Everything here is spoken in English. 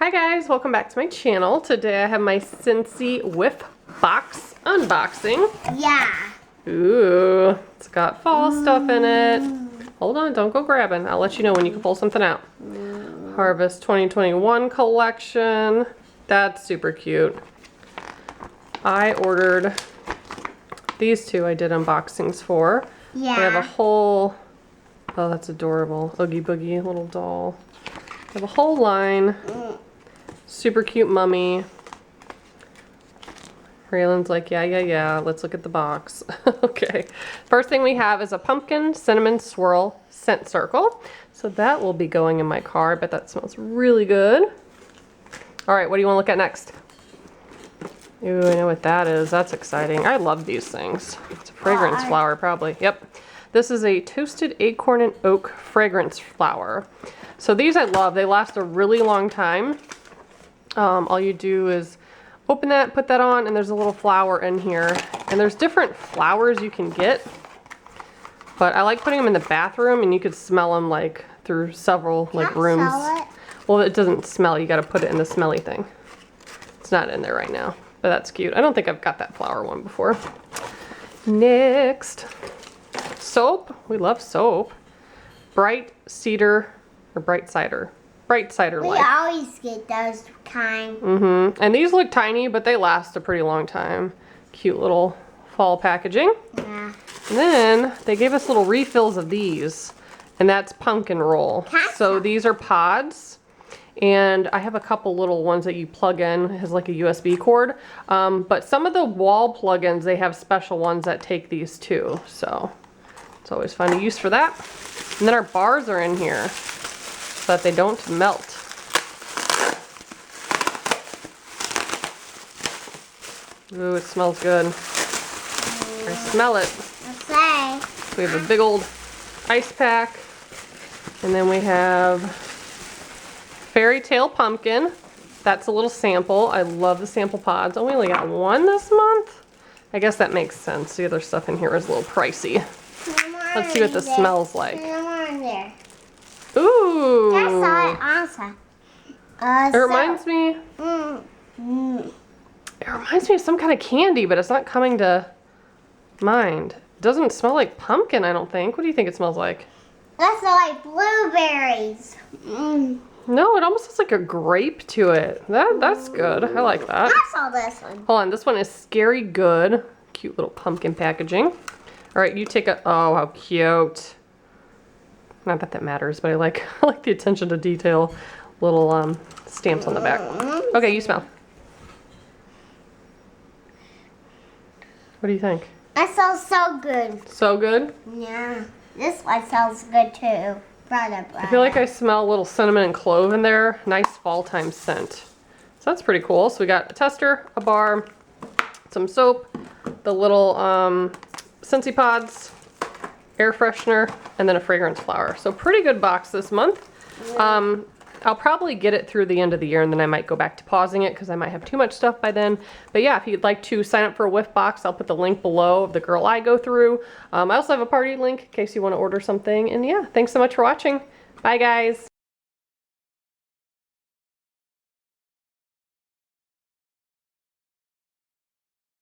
Hi guys, welcome back to my channel. Today I have my Scentsy Whiff Box unboxing. Yeah. Ooh, it's got fall stuff in it. Hold on, don't go grabbing. I'll let you know when you can pull something out. Harvest 2021 collection. That's super cute. I ordered these two I did unboxings for. Yeah. They have a whole, oh that's adorable, Oogie Boogie little doll. They have a whole line. Super cute mummy. Raylan's like, yeah, let's look at the box. Okay, first thing we have is a pumpkin cinnamon swirl scent circle. So that will be going in my car. I bet that smells really good. All right, what do you want to look at next? Ooh, I know what that is. That's exciting. I love these things. It's a fragrance flower, probably. Yep. This is a toasted acorn and oak fragrance flower. So these I love. They last a really long time. All you do is open that, put that on, and there's a little flower in here. And there's different flowers you can get. But I like putting them in the bathroom, and you could smell them like through several like rooms. Smell it? Well, it doesn't smell. You got to put it in the smelly thing. It's not in there right now, but that's cute. I don't think I've got that flower one before. Next, soap. We love soap. Bright cider or bright cider. Bright cider life. We always get those kind. And these look tiny, but they last a pretty long time. Cute little fall packaging. Yeah. And then they gave us little refills of these, and that's pumpkin roll. So these are pods, and I have a couple little ones that you plug in. It has like a USB cord, but some of the wall plugins, they have special ones that take these too. So it's always fun to use for that. And then our bars are in here so that they don't melt. Ooh, it smells good. I smell it. Okay. So we have a big old ice pack, and then we have Fairy Tale Pumpkin. That's a little sample. I love the sample pods. Oh, we only got one this month. I guess that makes sense. The other stuff in here is a little pricey. Let's see what this smells like. Ooh. That's awesome. It reminds me. It reminds me of some kind of candy, but it's not coming to mind. It doesn't smell like pumpkin, I don't think. What do you think it smells like? That smells like blueberries. No, it almost has like a grape to it. That's good. I like that. I saw this one. Hold on, this one is Scary Good. Cute little pumpkin packaging. All right, you take a. Oh, how cute. Not that that matters, but I like the attention to detail. Little stamps on the back. Okay, you smell. What do you think? That smells so good. So good? Yeah. This one smells good too. I feel like I smell a little cinnamon and clove in there. Nice fall time scent. So that's pretty cool. So we got a tester, a bar, some soap, the little Scentsy pods, air freshener, and then a fragrance flower. So pretty good box this month. Yeah. I'll probably get it through the end of the year, and then I might go back to pausing it because I might have too much stuff by then. But yeah, if you'd like to sign up for a Whiff Box, I'll put the link below of the girl I go through. I also have a party link in case you want to order something. And yeah, thanks so much for watching. Bye guys.